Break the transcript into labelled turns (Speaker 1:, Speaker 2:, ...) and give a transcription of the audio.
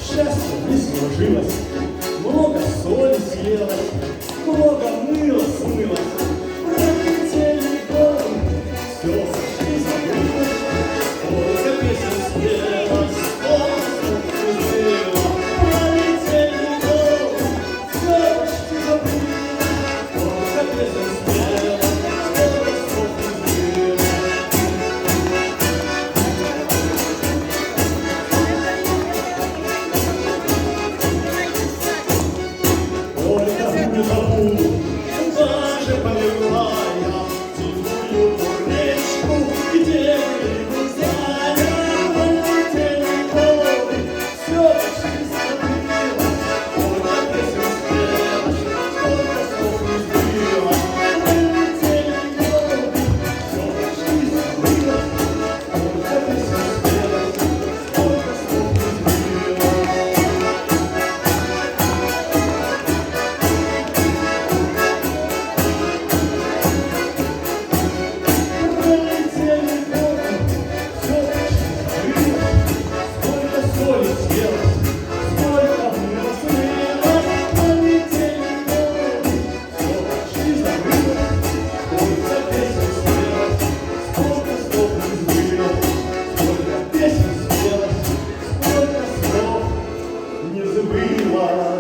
Speaker 1: Счастье не сложилось, много соли съелось, много мыла смылось. Пролетели годы, все почти забылось, сколько песен спелось, сколько было. Пролетели годы, все почти забылось, сколько песен спелось, сколько было. Не забуду, даже полегла я тихую речку, где были друзья. Полетели годы, все почти забылось, сколько песен спелось, сколько слов не было. Полетели годы, все почти забылось, сколько песен спелось, сколько слов не было. Не забыла.